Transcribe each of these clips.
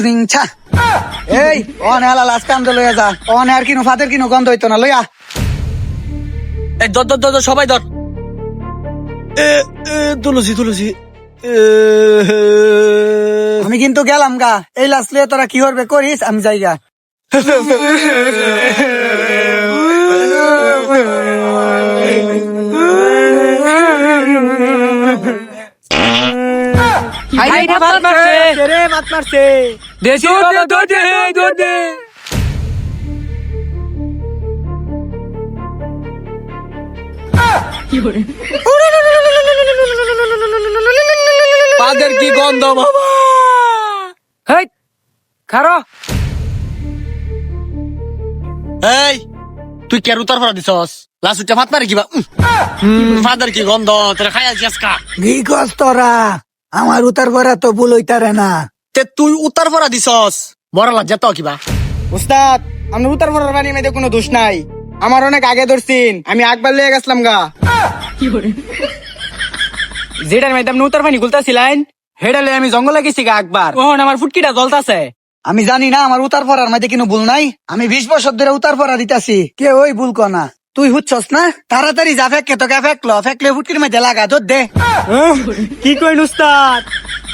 রিংছা এই অন হেলা লাস্ট কাম তো লইয়া যা অন আর কিনো ফাদের কিনো গন্ধ হইতো না লইয়া এই ধর সবাই ধর তুলসী আমি কিন্তু গেলাম গা এই লাস্ট লিয়ে তোরা কি করবে করিস আমি যাই গা পাদের কি গন্ধ বাবা। খারো এই তুই কে উতার ফরা দিছস লাস্ট উঠে ফাত মারে কিবা ফাদার কি গন্ধ তোরা খাই আছিস কা ভিগস তোরা আমার উতার ভরা তো ভুল হইতারে না তে তুই উতার ফরা দিছস বড় লজ্জা তো কিবা উস্তাদ আমার উত্তর পড়ার বাড়ির মধ্যে কোনো দোষ নাই। আমার অনেক আগে ধরছিন, আমি একবার লিয়ে গেছিলাম গা। যেটার মধ্যে আপনি উত্তর পানি গুলতাছিলেন হেডা লিয়ে আমি জঙ্গলে গেছি গা একবার, ওহন আমার ফুটকিটা জ্বলতাছে। আমি জানি না আমার উতার পড়ার মধ্যে কোনো ভুল নাই। আমি 20 বছর ধরে উতার পড়া দিতাছি, কে ওই ভুল কনা তুই হুচ্ছস না? তাড়াতাড়ি যা ফেককে তোকে ফেকলে ফুটকির মধ্যে লাগা তোর দে। কি কইন উস্তাদ?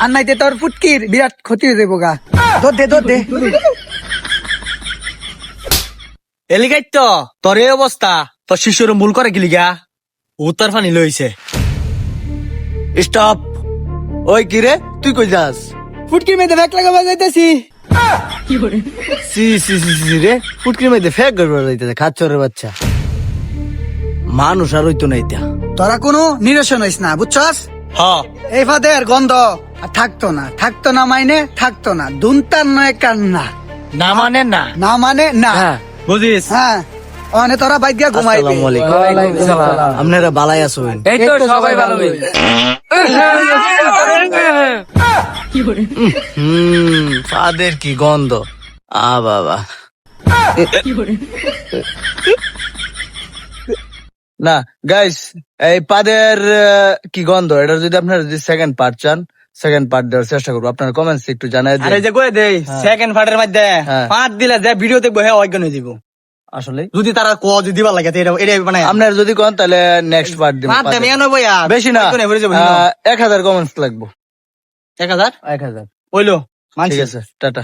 আর নাইতে তোর ফুটকির বিরাট ক্ষতি হয়ে যাবো গা। তোর দে এলিগাই তো তোর এই অবস্থা তোর শিশুর মূল করে গেলি গা উত্তর ফানি লইছে। স্টপ। ওই কি রে তুই কই যাস? ফুটকির মধ্যে ফেক লাগাবা যাইতেছি। সি রে ফুটকির মধ্যে ফেক গড়বড় হইতেছে খাচ্চরের বাচ্চা মানুষ আর হইতো না এটা। তোরা কোনো নিরসন হইস না বুঝছস? হ্যাঁ এই ফাদের গন্ধ আর থাকতো না মাইনে থাকতো না দুনতার নয় কান্না না মানে না না মানে না। বুঝিস। হ্যাঁ অনে তোরা বাইক গিয়া ঘুমাইবি। আপনারা বালাই আছেন? এই তো সবাই ভালো। ফাদের কি গন্ধ বাবা। না গাইস এই পাদের কি গন্ধ এটা যদি আপনারা যদি সেকেন্ড পার্ট চান সেকেন্ড পার্ট দেওয়ার চেষ্টা করবো। আপনার কমেন্টস একটু জানাই দিন। আরে যে কই দেই সেকেন্ড পার্টের মধ্যে হ্যাঁ। 5 দিলে যে ভিডিও দেখবো হে অজ্ঞান হয়ে যাব। আসলে যদি তারা ক যদি দিবা লাগে তো এটা মানে আপনার যদি কোন তাহলে নেক্সট পার্ট দিব। 5 দেবে না ভাইয়া, বেশি না, অজ্ঞান হয়ে যাব। 1000 কমেন্টস লাগবে। 1000 1000 হইলো ঠিক আছে, টাটা।